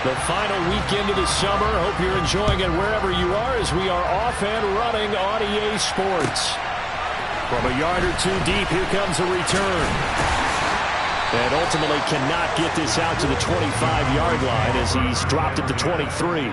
The final weekend of the summer. Hope you're enjoying it wherever you are as we are off and running on EA Sports. From a yard or two deep, here comes a return. And ultimately cannot get this out to the 25-yard line as he's dropped it to 23.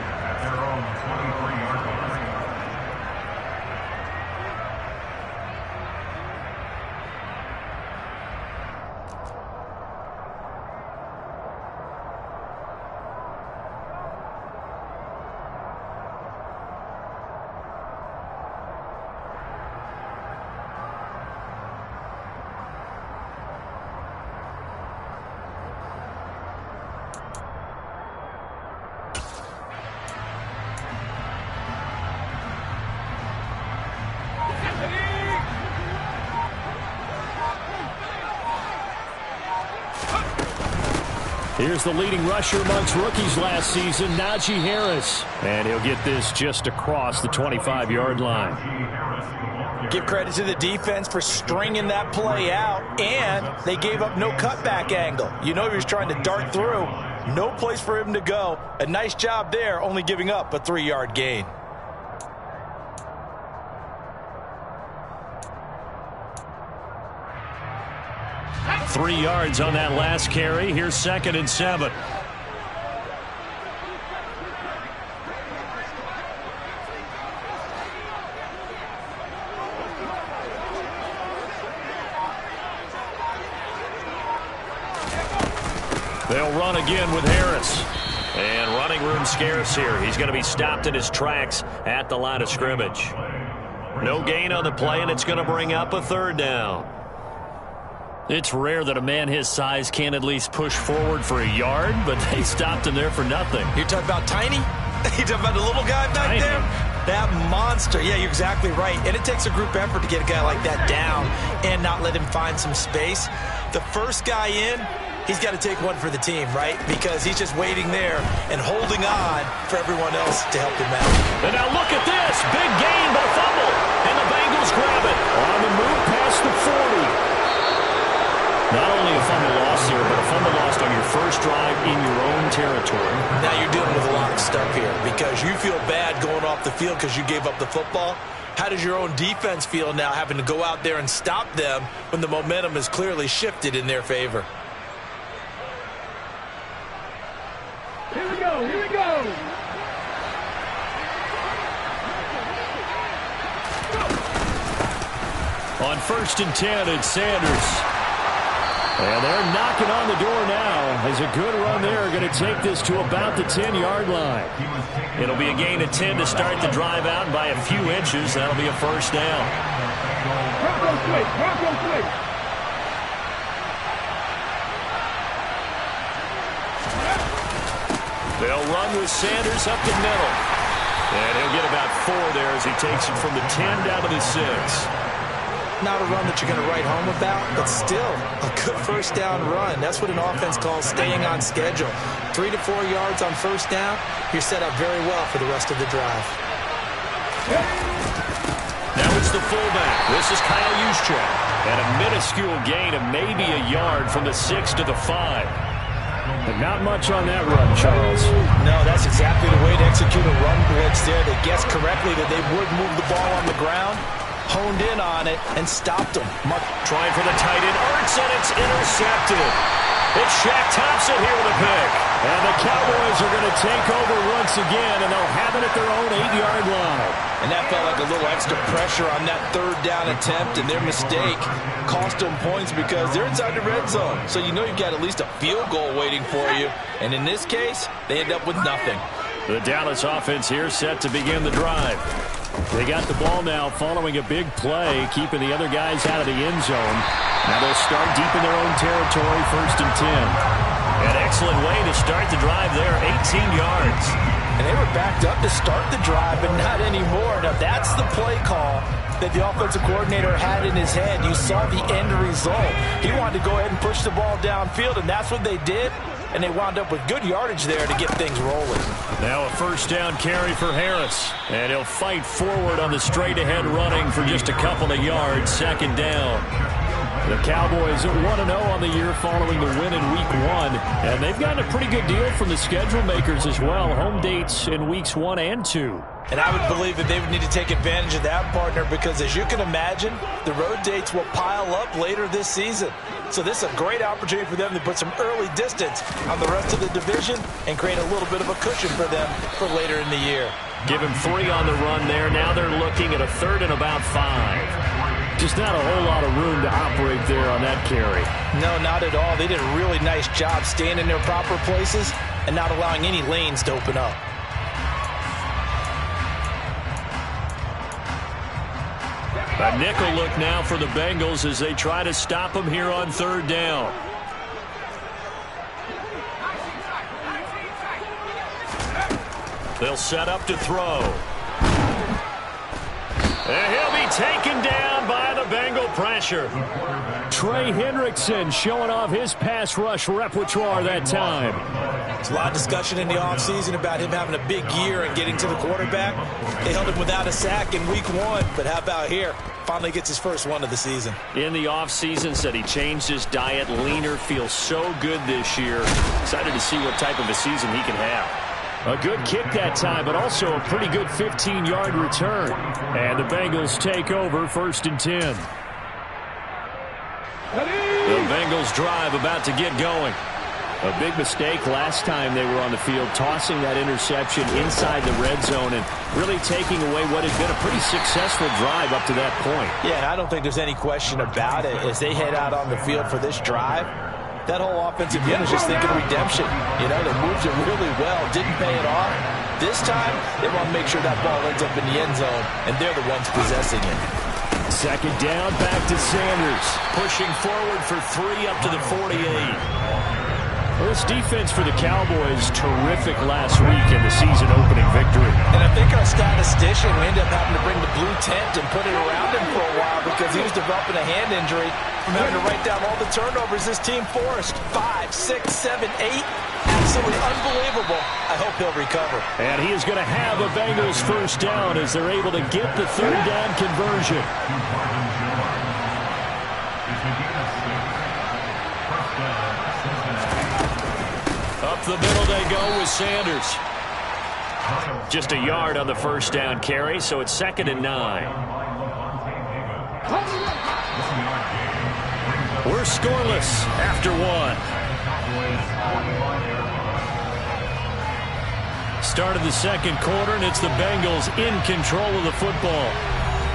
Here's the leading rusher amongst rookies last season, Najee Harris. And he'll get this just across the 25-yard line. Give credit to the defense for stringing that play out, and they gave up no cutback angle. You know he was trying to dart through. No place for him to go. A nice job there, only giving up a 3-yard gain. Three yards on that last carry. Here's 2nd and 7. They'll run again with Harris. And running room scarce here. He's going to be stopped in his tracks at the line of scrimmage. No gain on the play, and it's going to bring up a 3rd down. It's rare that a man his size can't at least push forward for a yard, but they stopped him there for nothing. You're talking about Tiny? You're talking about the little guy back there? That monster. Yeah, you're exactly right. And it takes a group effort to get a guy like that down and not let him find some space. The first guy in, he's got to take one for the team, right? Because he's just waiting there and holding on for everyone else to help him out. And now look at this. Big gain, but a fumble. And the Bengals grab it. On the move past the 40. Not only a fumble loss here, but a fumble lost on your first drive in your own territory. Now you're dealing with a lot of stuff here because you feel bad going off the field because you gave up the football. How does your own defense feel now having to go out there and stop them when the momentum is clearly shifted in their favor? Here we go, here we go. On 1st and 10, it's Sanders. And they're knocking on the door now as a good run there going to take this to about the 10-yard line. It'll be a gain of 10 to start the drive out by a few inches. That'll be a 1st down. They'll run with Sanders up the middle. And he'll get about 4 there as he takes it from the 10 down to the 6. Not a run that you're going to write home about, but still a good 1st down run. That's what an offense calls staying on schedule. 3 to 4 yards on 1st down, you're set up very well for the rest of the drive. Now it's the fullback. This is Kyle Juszczyk. And a minuscule gain of maybe a yard from the 6 to the 5. But not much on that run, Charles. No, that's exactly the way to execute a run blitz there. They guessed correctly that they would move the ball on the ground. Honed in on it and stopped him. Trying for the tight end. Ertz, and it's intercepted. It's Shaq Thompson here with a pick. And the Cowboys are going to take over once again, and they'll have it at their own 8-yard line. And that felt like a little extra pressure on that 3rd down attempt, and their mistake cost them points because they're inside the red zone. So you know you've got at least a field goal waiting for you. And in this case, they end up with nothing. The Dallas offense here set to begin the drive. They got the ball now following a big play, keeping the other guys out of the end zone. Now they'll start deep in their own territory, 1st and 10. An excellent way to start the drive there, 18 yards. And they were backed up to start the drive, but not anymore. Now that's the play call that the offensive coordinator had in his head. You saw the end result. He wanted to go ahead and push the ball downfield, and that's what they did. And they wound up with good yardage there to get things rolling. Now a 1st down carry for Harris. And he'll fight forward on the straight-ahead running for just a couple of yards. 2nd down. The Cowboys 1-0 on the year following the win in Week 1. And they've gotten a pretty good deal from the schedule makers as well. Home dates in Weeks 1 and 2. And I would believe that they would need to take advantage of that, partner, because as you can imagine, the road dates will pile up later this season. So this is a great opportunity for them to put some early distance on the rest of the division and create a little bit of a cushion for them for later in the year. Give him 3 on the run there. Now they're looking at a 3rd and about 5. Just not a whole lot of room to operate there on that carry. No, not at all. They did a really nice job staying in their proper places and not allowing any lanes to open up. A nickel look now for the Bengals as they try to stop him here on 3rd down. They'll set up to throw. And he'll be taken down by the Bengal pressure. Trey Hendrickson showing off his pass rush repertoire that time. There's a lot of discussion in the offseason about him having a big year and getting to the quarterback. They held him without a sack in Week 1, but how about here? Finally gets his first one of the season. In the offseason, said he changed his diet, leaner, feels so good this year. Excited to see what type of a season he can have. A good kick that time, but also a pretty good 15-yard return. And the Bengals take over 1st and 10. The Bengals drive about to get going. A big mistake last time they were on the field, tossing that interception inside the red zone and really taking away what had been a pretty successful drive up to that point. Yeah, and I don't think there's any question about it. As they head out on the field for this drive, that whole offensive unit is just thinking redemption. You know, they moved it really well, didn't pay it off. This time, they want to make sure that ball ends up in the end zone, and they're the ones possessing it. 2nd down, back to Sanders. Pushing forward for 3 up to the 48. Well, this defense for the Cowboys, terrific last week in the season-opening victory. And I think our statistician, we ended up having to bring the blue tent and put it around him for a while because he was developing a hand injury from having to write down all the turnovers this team forced. 5, 6, 7, 8. Absolutely unbelievable. I hope he'll recover. And he is going to have a Bengals 1st down as they're able to get the 3rd down conversion. Up the middle they go with Sanders. Just a yard on the 1st down carry, so it's 2nd and 9. We're scoreless after 1. Start of the 2nd quarter, and it's the Bengals in control of the football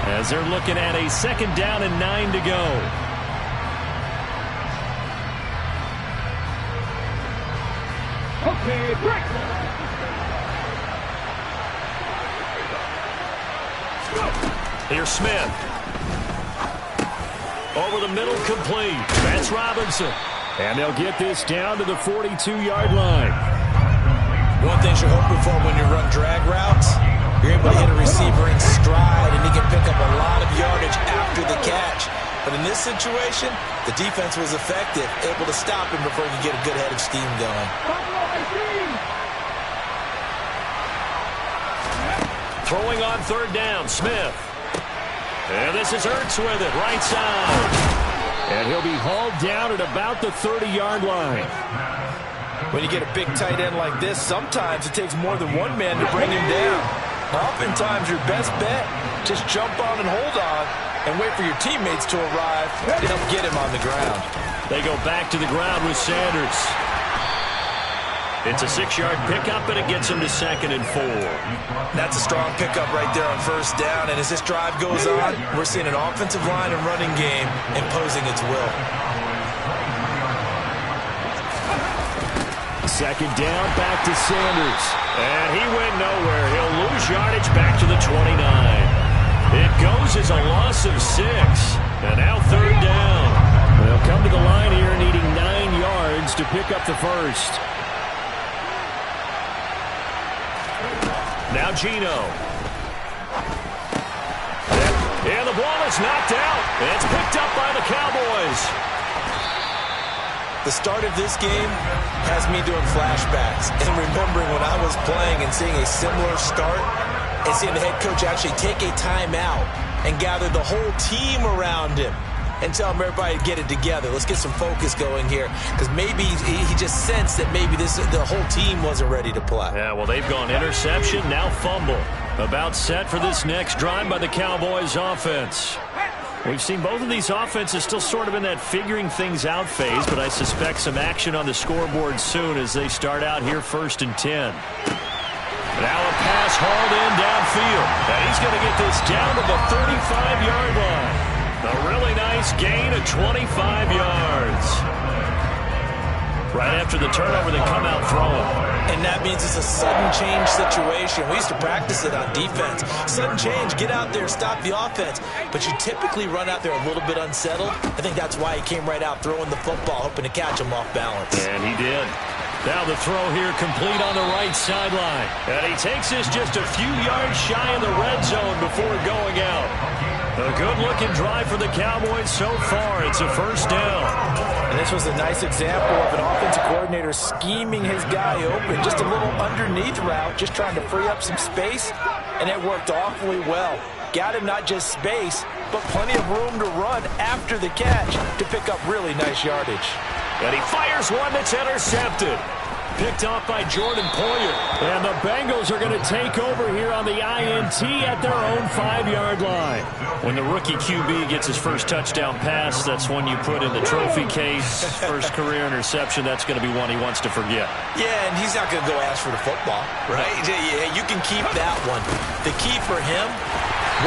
as they're looking at a 2nd down and 9 to go. Okay, break. Here's Smith. Over the middle, complete. That's Robinson. And they'll get this down to the 42-yard line. One thing you're hoping for when you run drag routes, you're able to hit a receiver in stride, and he can pick up a lot of yardage after the catch. But in this situation, the defense was effective, able to stop him before he could get a good head of steam going. Throwing on 3rd down, Smith. And this is Ertz with it, right side. And he'll be hauled down at about the 30-yard line. When you get a big tight end like this, sometimes it takes more than one man to bring him down. Oftentimes, your best bet, just jump on and hold on and wait for your teammates to arrive to help get him on the ground. They go back to the ground with Sanders. It's a 6-yard pickup, and it gets him to 2nd and 4. That's a strong pickup right there on 1st down, and as this drive goes on, we're seeing an offensive line and running game imposing its will. 2nd down, back to Sanders. And he went nowhere. He'll lose yardage back to the 29. It goes as a loss of 6. And now 3rd down. They'll come to the line here needing 9 yards to pick up the 1st. Now Geno. And the ball is knocked out. And it's picked up by the Cowboys. The start of this game has me doing flashbacks and remembering when I was playing and seeing a similar start and seeing the head coach actually take a timeout and gather the whole team around him and tell everybody to get it together. Let's get some focus going here, because maybe he just sensed that maybe the whole team wasn't ready to play. Yeah, well, they've gone interception, now fumble. About set for this next drive by the Cowboys offense. We've seen both of these offenses still sort of in that figuring things out phase, but I suspect some action on the scoreboard soon as they start out here 1st and 10. Now a pass hauled in downfield. And he's going to get this down to the 35-yard line. A really nice gain of 25 yards. Right after the turnover, they come out throwing. And that means it's a sudden change situation. We used to practice it on defense. Sudden change, get out there, stop the offense. But you typically run out there a little bit unsettled. I think that's why he came right out throwing the football, hoping to catch him off balance. And he did. Now the throw here complete on the right sideline. And he takes this just a few yards shy of the red zone before going out. A good-looking drive for the Cowboys so far. It's a 1st down. And this was a nice example of an offensive coordinator scheming his guy open. Just a little underneath route, just trying to free up some space, and it worked awfully well. Got him not just space, but plenty of room to run after the catch to pick up really nice yardage. And he fires one that's intercepted. Picked off by Jordan Poyer. And the Bengals are going to take over here on the INT at their own 5-yard line. When the rookie QB gets his first touchdown pass, that's one you put in the trophy case. First career interception, that's going to be one he wants to forget. Yeah, and he's not going to go ask for the football, right? Yeah, you can keep that one. The key for him,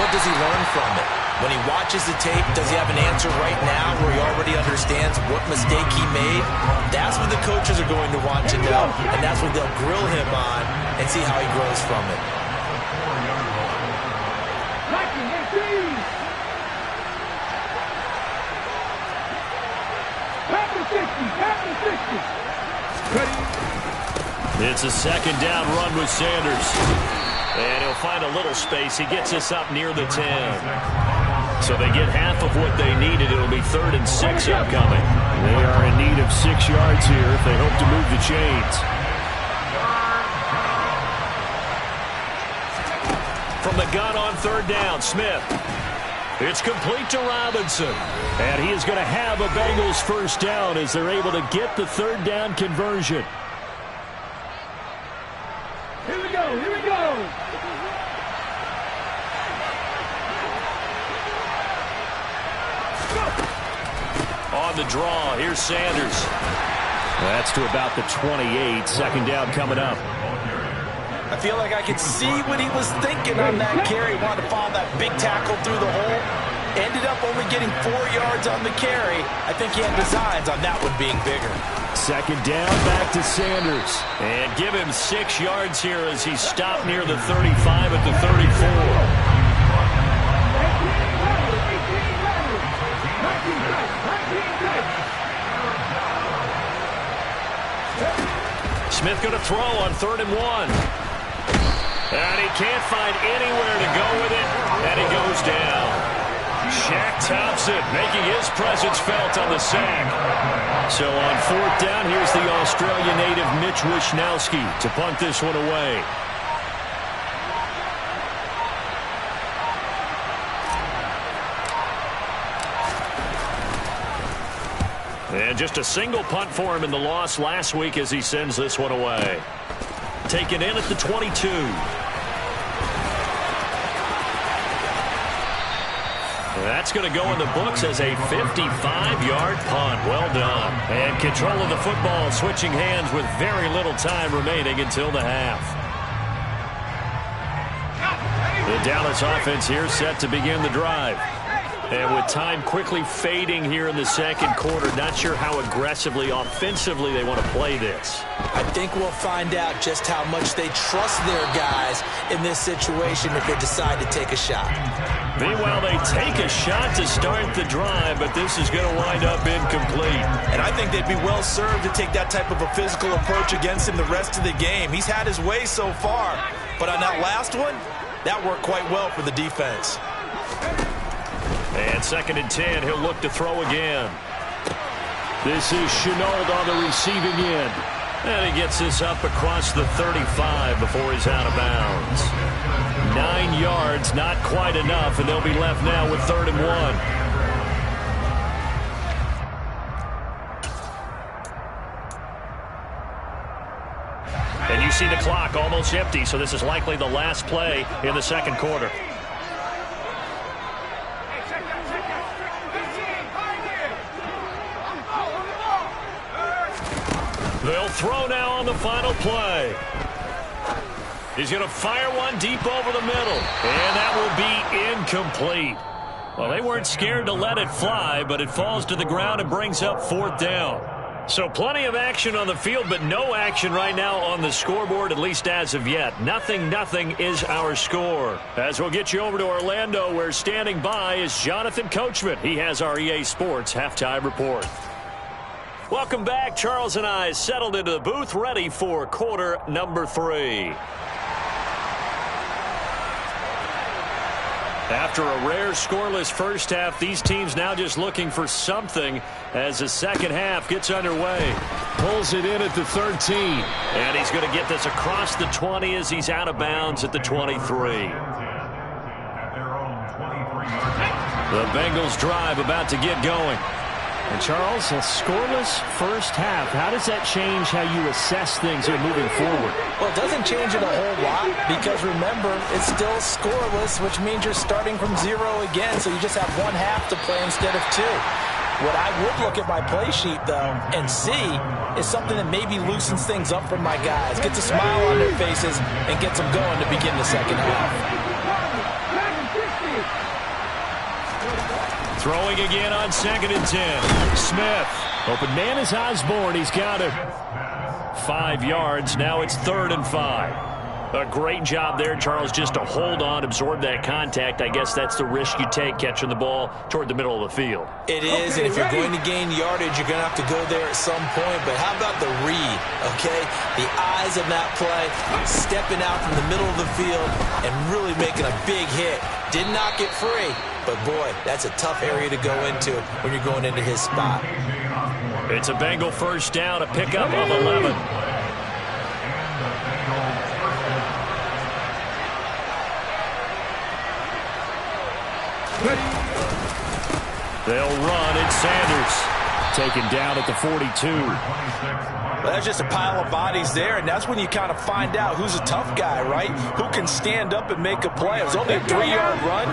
what does he learn from it? When he watches the tape, does he have an answer right now where he already understands what mistake he made? That's what the coaches are going to want to know, and that's what they'll grill him on and see how he grows from it. It's a 2nd down run with Sanders. And he'll find a little space. He gets us up near the 10. So they get half of what they needed. It'll be 3rd and 6 upcoming. They are in need of 6 yards here if they hope to move the chains. From the gun on 3rd down, Smith. It's complete to Robinson. And he is going to have a Bengals 1st down as they're able to get the 3rd down conversion. Here we go, here we go. On the draw, here's Sanders. That's to about the 28. 2nd down coming up. I feel like I could see what he was thinking on that carry. Wanted to follow that big tackle through the hole. Ended up only getting 4 yards on the carry. I think he had designs on that one being bigger. 2nd down, back to Sanders. And give him 6 yards here as he stopped near the 35 at the 34. Smith going to throw on 3rd and 1. And he can't find anywhere to go with it. And he goes down. Shaq Thompson making his presence felt on the sack. So on 4th down, here's the Australian native Mitch Wishnowsky to punt this one away. And just a single punt for him in the loss last week as he sends this one away. Taken in at the 22. That's going to go in the books as a 55-yard punt. Well done. And control of the football switching hands with very little time remaining until the half. The Dallas offense here set to begin the drive. And with time quickly fading here in the 2nd quarter, not sure how aggressively, offensively they want to play this. I think we'll find out just how much they trust their guys in this situation if they decide to take a shot. Meanwhile, they take a shot to start the drive, but this is going to wind up incomplete. And I think they'd be well served to take that type of a physical approach against him the rest of the game. He's had his way so far, but on that last one, that worked quite well for the defense. And 2nd and 10, he'll look to throw again. This is Shenault on the receiving end. And he gets this up across the 35 before he's out of bounds. 9 yards, not quite enough, and they'll be left now with 3rd and 1. And you see the clock almost empty, so this is likely the last play in the second quarter. They'll throw now on the final play. He's going to fire one deep over the middle, and that will be incomplete. Well, they weren't scared to let it fly, but it falls to the ground and brings up fourth down. So plenty of action on the field, but no action right now on the scoreboard, at least as of yet. Nothing is our score. As we'll get you over to Orlando, where standing by is Jonathan Coachman. He has our EA Sports halftime report. Welcome back. Charles and I settled into the booth, ready for quarter number 3. After a rare scoreless first half, these teams now just looking for something as the second half gets underway. Pulls it in at the 13. And he's going to get this across the 20 as he's out of bounds at the 23. The Bengals drive about to get going. And Charles, a scoreless first half. How does that change how you assess things here moving forward? Well, it doesn't change it a whole lot because, remember, it's still scoreless, which means you're starting from 0 again, so you just have one half to play instead of 2. What I would look at my play sheet, though, and see is something that maybe loosens things up for my guys, gets a smile on their faces, and gets them going to begin the second half. Throwing again on 2nd and 10. Smith. Open man is Osborne. He's got it. 5 yards. Now it's 3rd and 5. A great job there, Charles, just to hold on, absorb that contact. I guess that's the risk you take catching the ball toward the middle of the field. It is, and if you're going to gain yardage, you're going to have to go there at some point. But how about the read, okay? The eyes of that play, stepping out from the middle of the field and really making a big hit. Did not get free. But, boy, that's a tough area to go into when you're going into his spot. It's a Bengal first down, a pickup of 11. They'll run. It's Sanders. Taken down at the 42. Well, there's just a pile of bodies there, and that's when you kind of find out who's a tough guy, right? Who can stand up and make a play. It was only a 3-yard run,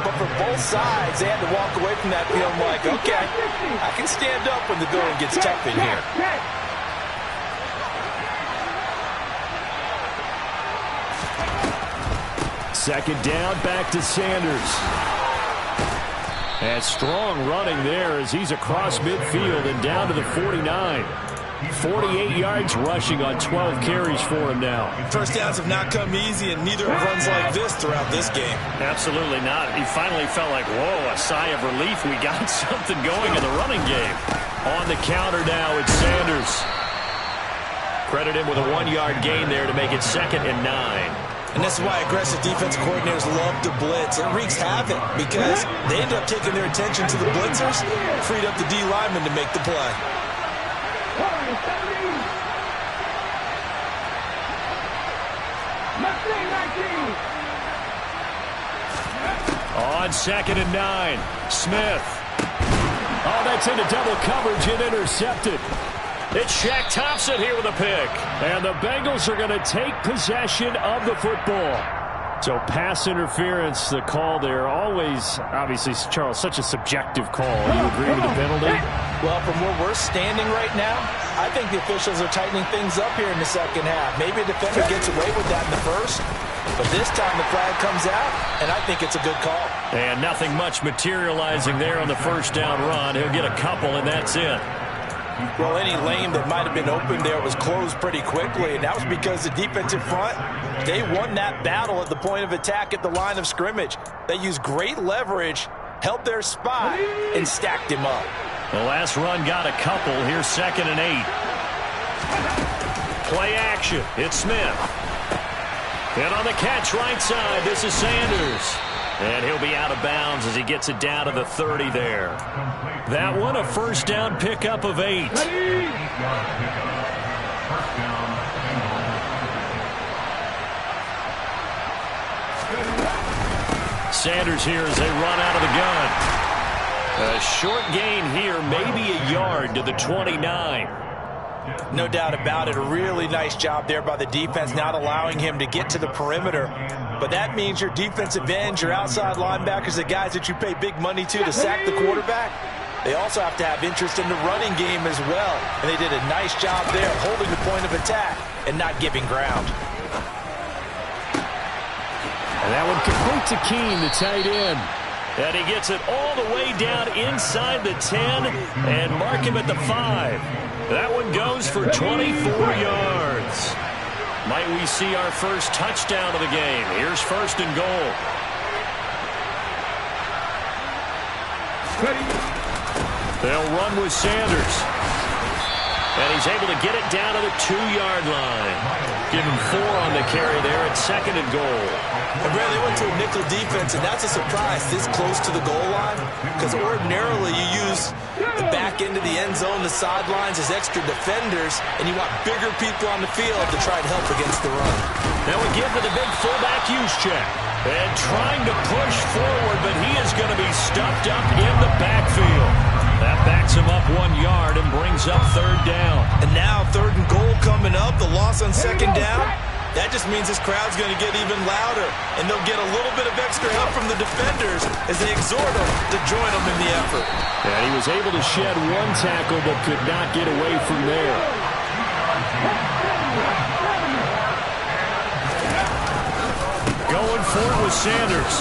but for both sides, they had to walk away from that feeling like, okay, I can stand up when the going gets tough in here. Second down, back to Sanders. And strong running there as he's across midfield and down to the 49. 48 yards rushing on 12 carries for him now. First downs have not come easy, and neither have runs like this throughout this game. Absolutely not. He finally felt like, whoa, a sigh of relief. We got something going in the running game. On the counter now, it's Sanders. Credit him with a 1-yard gain there to make it 2nd and 9. And this is why aggressive defensive coordinators love to blitz. It wreaks havoc because they end up taking their attention to the blitzers, freed up the D lineman to make the play. On 2nd and 9, Smith. Oh, that's into double coverage and intercepted. It's Shaq Thompson here with a pick. And the Bengals are going to take possession of the football. So pass interference, the call there. Always, obviously, Charles, such a subjective call. You agree with the penalty? Well, from where we're standing right now, I think the officials are tightening things up here in the second half. Maybe a defender gets away with that in the first, but this time the flag comes out, and I think it's a good call. And nothing much materializing there on the first down run. He'll get a couple, and that's it. Well, any lane that might have been open there was closed pretty quickly, and that was because the defensive front, they won that battle at the point of attack at the line of scrimmage. They used great leverage, held their spot, and stacked him up. The last run got a couple. Here's 2nd and 8. Play action. It's Smith. And on the catch right side, this is Sanders. And he'll be out of bounds as he gets it down to the 30 there. That one, a first down pickup of 8. Sanders here as they run out of the gun. A short gain here, maybe a yard to the 29. No doubt about it. A really nice job there by the defense, not allowing him to get to the perimeter. But that means your defensive ends, your outside linebackers, the guys that you pay big money to sack the quarterback, they also have to have interest in the running game as well. And they did a nice job there holding the point of attack and not giving ground. And that one complete to Keene, the tight end. And he gets it all the way down inside the 10 and mark him at the 5. That one goes for 24 yards. Might we see our first touchdown of the game? Here's first and goal. They'll run with Sanders. And he's able to get it down to the 2-yard line. Give him 4 on the carry there at second and goal. And Brad, they went to a nickel defense, and that's a surprise this close to the goal line, because ordinarily you use the back end of the end zone, the sidelines as extra defenders, and you want bigger people on the field to try and help against the run. Now we give to the big fullback Juszczyk. And trying to push forward, but he is going to be stuffed up in the backfield. That backs him up 1 yard and brings up third down. And now third and goal coming up, the loss on second down. That just means this crowd's going to get even louder, and they'll get a little bit of extra help from the defenders as they exhort them to join them in the effort. And he was able to shed 1 tackle but could not get away from there. Going for it with Sanders.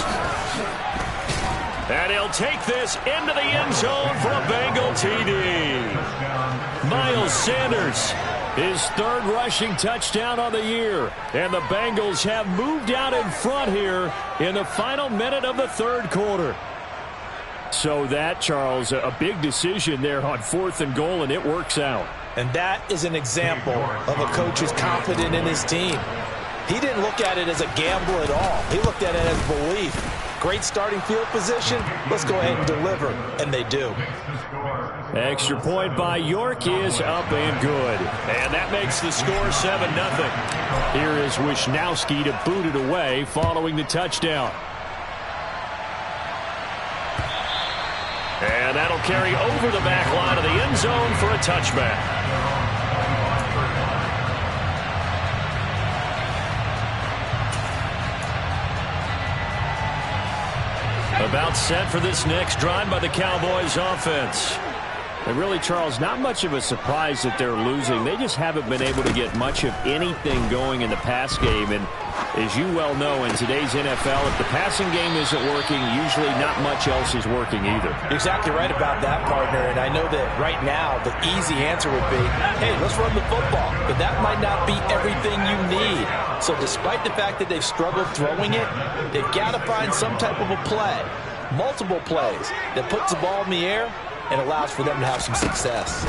And he'll take this into the end zone for a Bengal TD. Miles Sanders, his third rushing touchdown on the year. And the Bengals have moved out in front here in the final minute of the third quarter. So that, Charles, a big decision there on 4th and goal, and it works out. And that is an example of a coach who's confident in his team. He didn't look at it as a gamble at all. He looked at it as belief. Great starting field position. Let's go ahead and deliver. And they do. Extra point by York is up and good. And that makes the score 7-0. Here is Wisnowski to boot it away following the touchdown. And that'll carry over the back line of the end zone for a touchback. About set for this next drive by the Cowboys offense. And really, Charles, not much of a surprise that they're losing. They just haven't been able to get much of anything going in the pass game. And as you well know, in today's NFL, if the passing game isn't working, usually not much else is working either. You're exactly right about that, partner. And I know that right now the easy answer would be, hey, let's run the football. But that might not be everything you need. So despite the fact that they've struggled throwing it, they've got to find some type of a play, multiple plays, that puts the ball in the air and allows for them to have some success.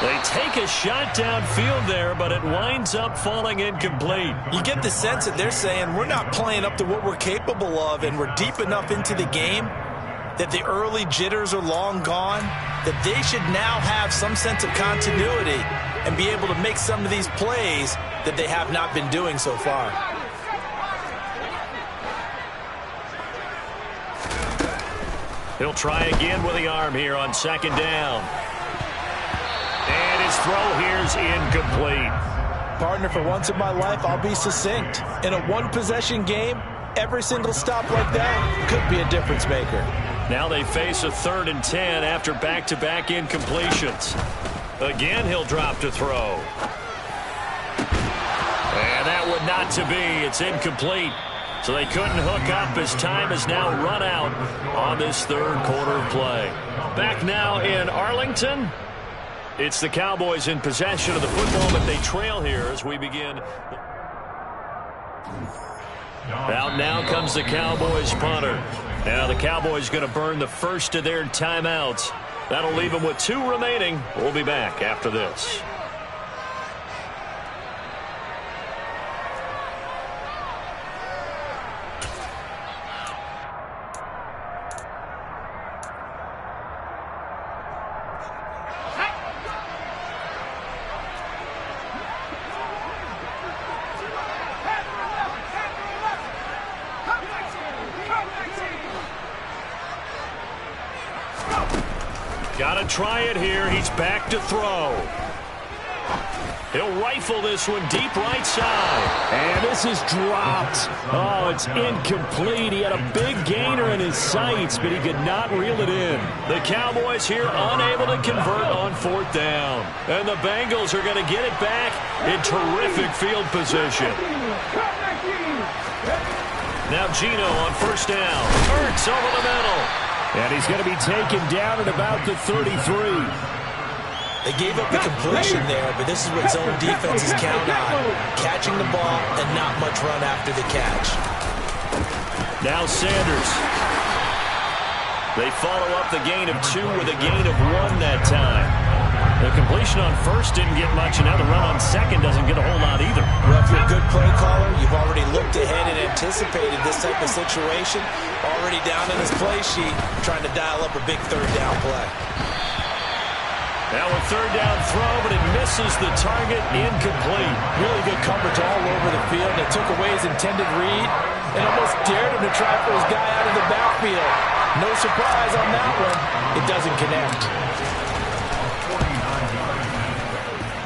They take a shot downfield there, but it winds up falling incomplete. You get the sense that they're saying we're not playing up to what we're capable of, and we're deep enough into the game that the early jitters are long gone, that they should now have some sense of continuity and be able to make some of these plays that they have not been doing so far. He'll try again with the arm here on second down. And his throw here's incomplete. Partner, for once in my life, I'll be succinct. In a one-possession game, every single stop like that could be a difference maker. Now they face a 3rd and 10 after back-to-back incompletions. Again, he'll drop to throw. And that would not to be. It's incomplete. So they couldn't hook up as time has now run out on this third quarter of play. Back now in Arlington. It's the Cowboys in possession of the football, but they trail here as we begin. Out now comes the Cowboys punter. Now the Cowboys going to burn the first of their timeouts. That'll leave them with 2 remaining. We'll be back after this. Got to try it here. He's back to throw. He'll rifle this one deep right side. And this is dropped. Oh, it's incomplete. He had a big gainer in his sights, but he could not reel it in. The Cowboys here unable to convert on 4th down. And the Bengals are going to get it back in terrific field position. Now Geno on 1st down. Ertz over the middle. And he's going to be taken down at about the 33. They gave up the completion there, but this is what zone defenses count on. Catching the ball and not much run after the catch. Now Sanders. They follow up the gain of 2 with a gain of 1 that time. The completion on 1st didn't get much, and now the run on 2nd doesn't get a whole lot either. Well, if you're a good play caller, you've already looked ahead and anticipated this type of situation. Already down in his play sheet, trying to dial up a big 3rd down play. Now a 3rd down throw, but it misses the target, incomplete. Really good coverage all over the field. They took away his intended read and almost dared him to try for his guy out of the backfield. No surprise on that one. It doesn't connect.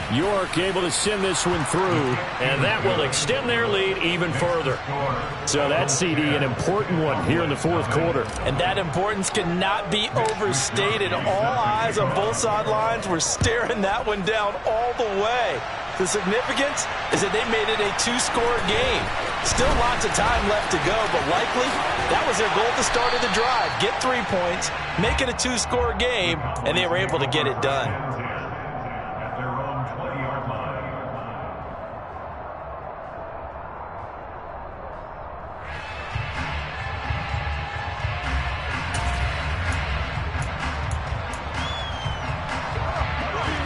York able to send this one through. And that will extend their lead even further. So that CD, an important one here in the 4th quarter. And that importance cannot be overstated. All eyes on both sidelines were staring that one down all the way. The significance is that they made it a 2-score game. Still lots of time left to go, but likely that was their goal at the start of the drive. Get 3 points, make it a 2-score game, and they were able to get it done.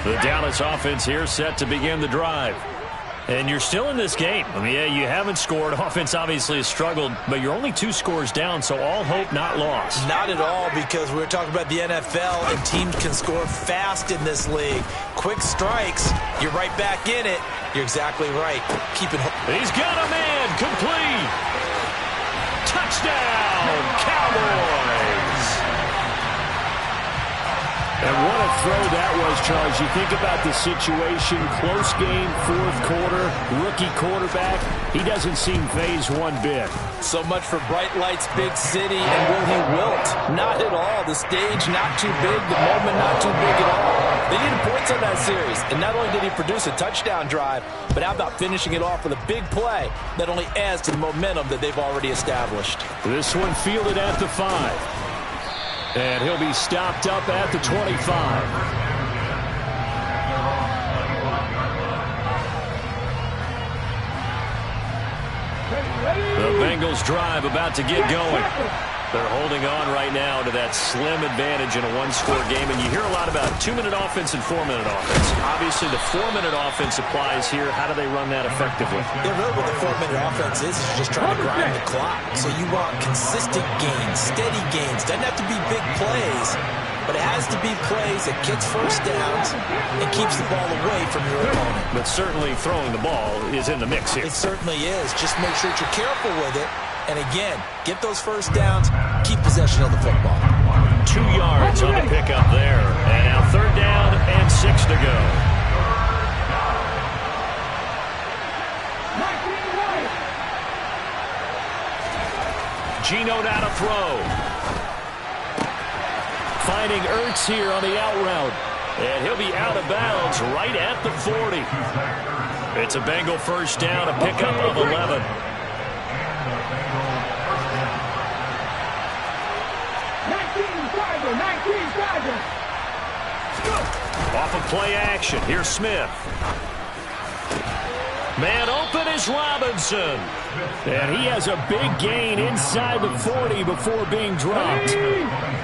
The Dallas offense here set to begin the drive. And you're still in this game. I mean, yeah, you haven't scored. Offense obviously has struggled, but you're only 2 scores down, so all hope not lost. Not at all, because we were talking about the NFL, and teams can score fast in this league. Quick strikes, you're right back in it. You're exactly right. Keep it. He's got a man, complete. Touchdown, Cowboys. And what a throw that was, Charles. You think about the situation, close game, 4th quarter, rookie quarterback. He doesn't seem fazed one bit. So much for bright lights, big city, and will he wilt? Not at all. The stage not too big, the moment not too big at all. They needed points on that series, and not only did he produce a touchdown drive, but how about finishing it off with a big play that only adds to the momentum that they've already established. This one fielded at the 5. And he'll be stopped up at the 25. The Bengals drive about to get going. They're holding on right now to that slim advantage in a 1-score game. And you hear a lot about 2-minute offense and 4-minute offense. Obviously, the 4-minute offense applies here. How do they run that effectively? Yeah, really what the 4-minute offense is just trying to grind the clock. So you want consistent gains, steady gains. Doesn't have to be big plays, but it has to be plays that gets 1st downs and keeps the ball away from your opponent. But certainly throwing the ball is in the mix here. It certainly is. Just make sure that you're careful with it. And again, get those 1st downs, keep possession of the football. 2 yards on the pickup there. And now 3rd down and 6 to go. Geno now to throw. Finding Ertz here on the out route. And he'll be out of bounds right at the 40. It's a Bengal 1st down, a pickup of 11. Off of play action. Here's Smith. Man open is Robinson. And he has a big gain inside the 40 before being dropped.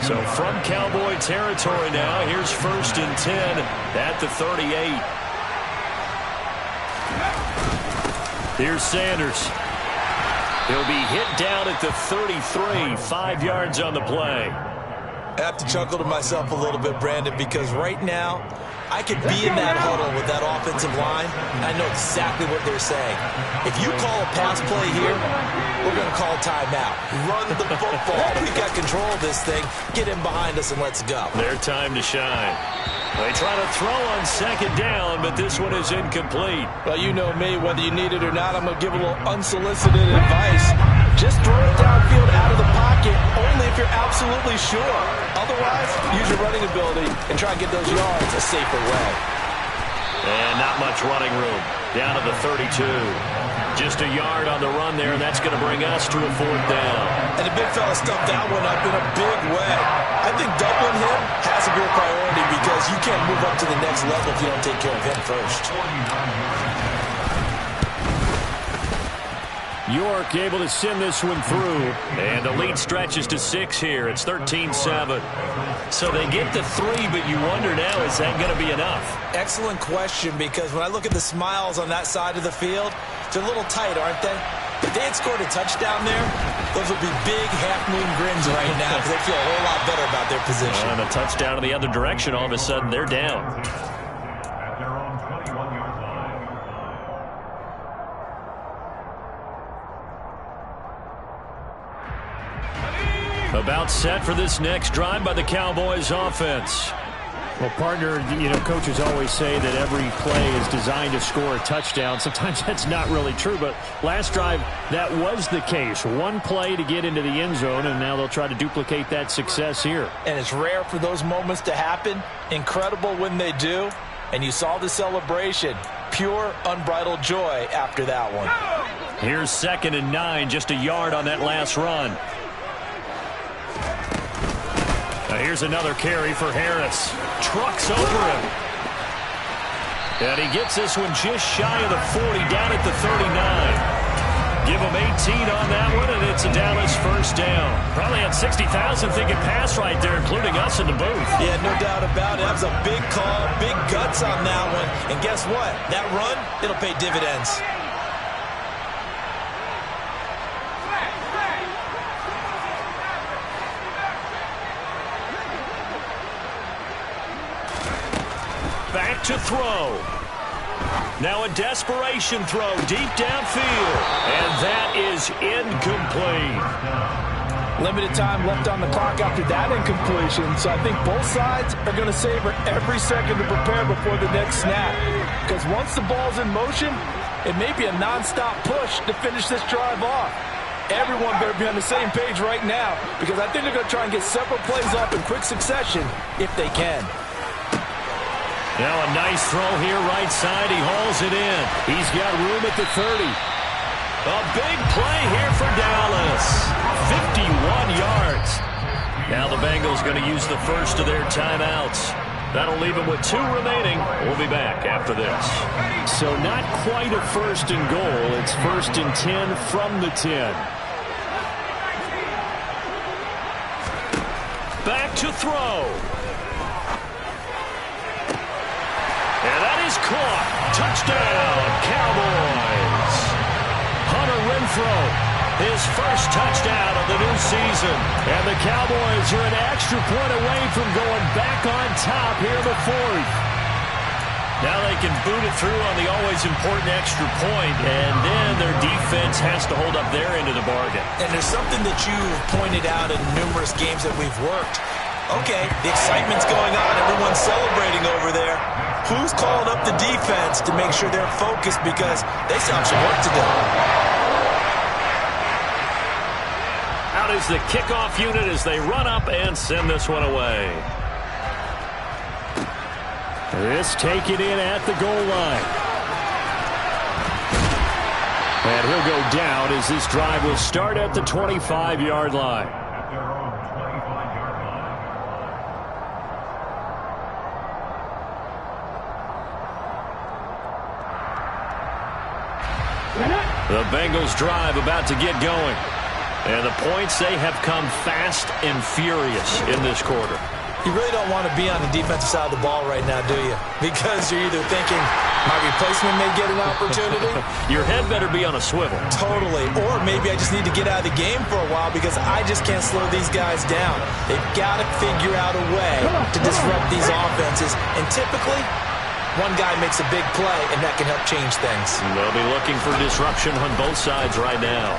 So from Cowboy territory now, here's 1st and 10 at the 38. Here's Sanders. He'll be hit down at the 33, 5 yards on the play. I have to chuckle to myself a little bit, Brandon, because right now I could be in that huddle with that offensive line, and I know exactly what they're saying. If you call a pass play here, we're going to call timeout. Run the football. We've got control of this thing. Get in behind us and let's go. Their time to shine. They try to throw on second down, but this one is incomplete. Well, you know me, whether you need it or not, I'm going to give a little unsolicited advice. Just throw it downfield out of the pocket, only if you're absolutely sure. Otherwise, use your running ability and try and get those yards a safer way. And not much running room. Down to the 32. Just a yard on the run there, and that's going to bring us to a fourth down. And the big fella stuffed that one up in a big way. I think doubling him has to be a priority because you can't move up to the next level if you don't take care of him first. York able to send this one through. And the lead stretches to 6 here. It's 13-7. So they get to 3, but you wonder now, is that going to be enough? Excellent question, because when I look at the smiles on that side of the field, they're a little tight, aren't they? If they had scored a touchdown there, those would be big half-moon grins right now because they feel a whole lot better about their position. And a touchdown in the other direction, all of a sudden they're down. About set for this next drive by the Cowboys offense. Well, partner, coaches always say that every play is designed to score a touchdown. Sometimes that's not really true, but last drive, that was the case. One play to get into the end zone, and now they'll try to duplicate that success here. And it's rare for those moments to happen. Incredible when they do. And you saw the celebration. Pure, unbridled joy after that one. Here's 2nd and 9, just a yard on that last run. Now here's another carry for Harris. Trucks over him. And he gets this one just shy of the 40, down at the 39. Give him 18 on that one, and it's a Dallas first down. Probably had 60,000 thinking pass right there, including us in the booth. Yeah, no doubt about it. That was a big call, big guts on that one. And guess what? That run, it'll pay dividends. Back to throw. Now a desperation throw deep downfield. And that is incomplete. Limited time left on the clock after that incompletion, so I think both sides are going to savor every second to prepare before the next snap. Because once the ball's in motion, it may be a nonstop push to finish this drive off. Everyone better be on the same page right now, because I think they're going to try and get several plays off in quick succession if they can. Now a nice throw here right side. He hauls it in. He's got room at the 30. A big play here for Dallas. 51 yards. Now the Bengals going to use the first of their timeouts. That'll leave them with 2 remaining. We'll be back after this. So not quite a 1st and goal. It's 1st and 10 from the 10. Back to throw. And that is caught. Touchdown, Cowboys. Hunter Renfrow, his first touchdown of the new season. And the Cowboys are an extra point away from going back on top here in the 4th. Now they can boot it through on the always important extra point, and then their defense has to hold up their end of the bargain. And there's something that you've pointed out in numerous games that we've worked. Okay, the excitement's going on. Everyone's celebrating over there. Who's calling up the defense to make sure they're focused, because they still have some work to do. Out is the kickoff unit as they run up and send this one away. This taken in at the goal line. And he'll go down as this drive will start at the 25-yard line. The Bengals drive about to get going. And the points, they have come fast and furious in this quarter. You really don't want to be on the defensive side of the ball right now, do you? Because you're either thinking, my replacement may get an opportunity. Your head better be on a swivel. Totally. Or maybe I just need to get out of the game for a while because I just can't slow these guys down. They've got to figure out a way to disrupt these offenses. And typically, one guy makes a big play, and that can help change things. They'll be looking for disruption on both sides right now.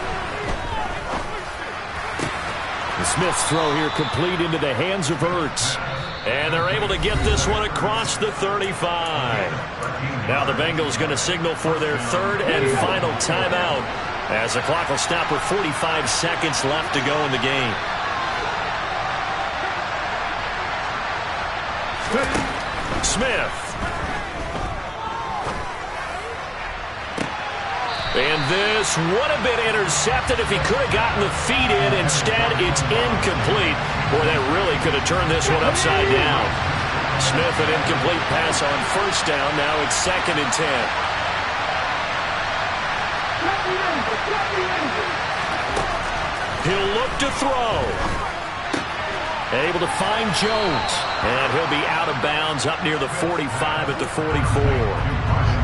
The Smith's throw here complete into the hands of Ertz. And they're able to get this one across the 35. Now the Bengals going to signal for their third and final timeout as the clock will stop with 45 seconds left to go in the game. Smith. And this would have been intercepted if he could have gotten the feet in. Instead, it's incomplete. Boy, that really could have turned this one upside down. Smith, an incomplete pass on first down. Now it's 2nd and 10. He'll look to throw. Able to find Jones. And he'll be out of bounds up near the 45 at the 44.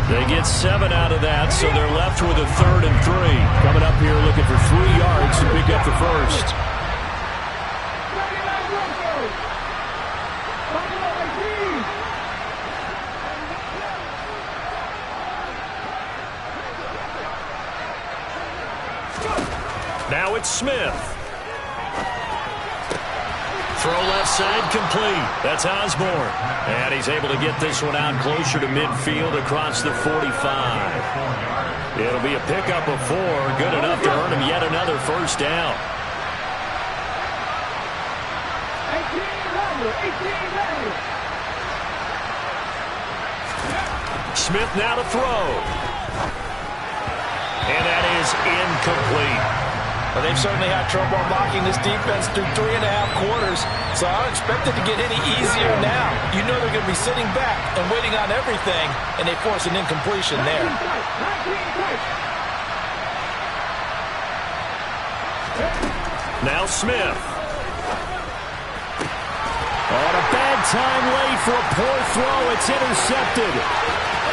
They get 7 out of that, so they're left with a 3rd and 3. Coming up here looking for 3 yards to pick up the first. Now it's Smith. Throw left side complete. That's Osborne. And he's able to get this one out closer to midfield across the 45. It'll be a pickup of 4. Good enough to earn him yet another first down. 18 Smith now to throw. And that is incomplete. Well, they've certainly had trouble blocking this defense through 3.5 quarters, so I don't expect it to get any easier now. You know they're going to be sitting back and waiting on everything, and they force an incompletion there. Now Smith. On a bad time late for a poor throw. It's intercepted.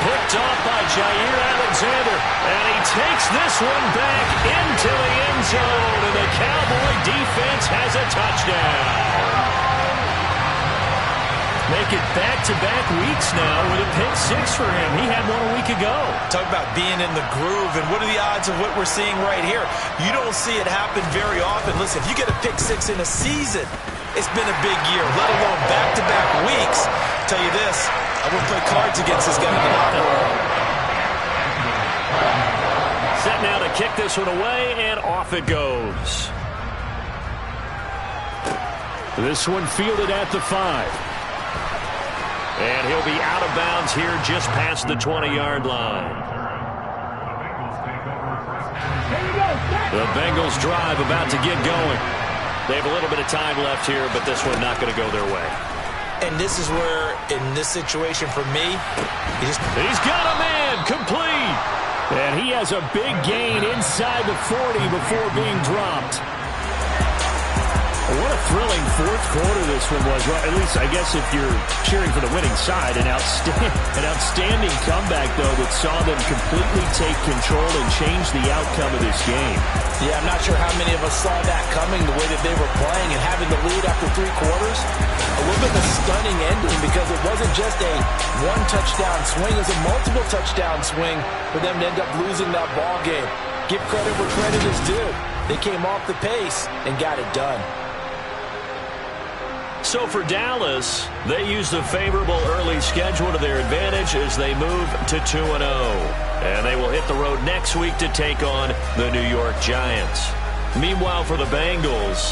Picked off by Jair Alexander, and he takes this one back into the end zone, and the Cowboy defense has a touchdown. Make it back-to-back weeks now with a pick 6 for him. He had one a week ago. Talk about being in the groove, and what are the odds of what we're seeing right here? You don't see it happen very often. Listen, if you get a pick 6 in a season, it's been a big year, let alone back-to-back weeks. I'll tell you this, I wouldn't play cards against this guy in the locker room. Set now to kick this one away, and off it goes. This one fielded at the 5. And he'll be out of bounds here just past the 20-yard line. The Bengals drive about to get going. They have a little bit of time left here, but this one not going to go their way. And this is where, in this situation for me, he's got a man complete. And he has a big gain inside the 40 before being dropped. What a thrilling fourth quarter this one was. Well, at least, I guess, if you're cheering for the winning side, an outstanding comeback, though, that saw them completely take control and change the outcome of this game. Yeah, I'm not sure how many of us saw that coming, the way that they were playing and having the lead after 3 quarters. A little bit of a stunning ending because it wasn't just a one-touchdown swing. It was a multiple touchdown swing for them to end up losing that ball game. Give credit where credit is due. They came off the pace and got it done. So for Dallas, they use the favorable early schedule to their advantage as they move to 2-0. And they will hit the road next week to take on the New York Giants. Meanwhile, for the Bengals,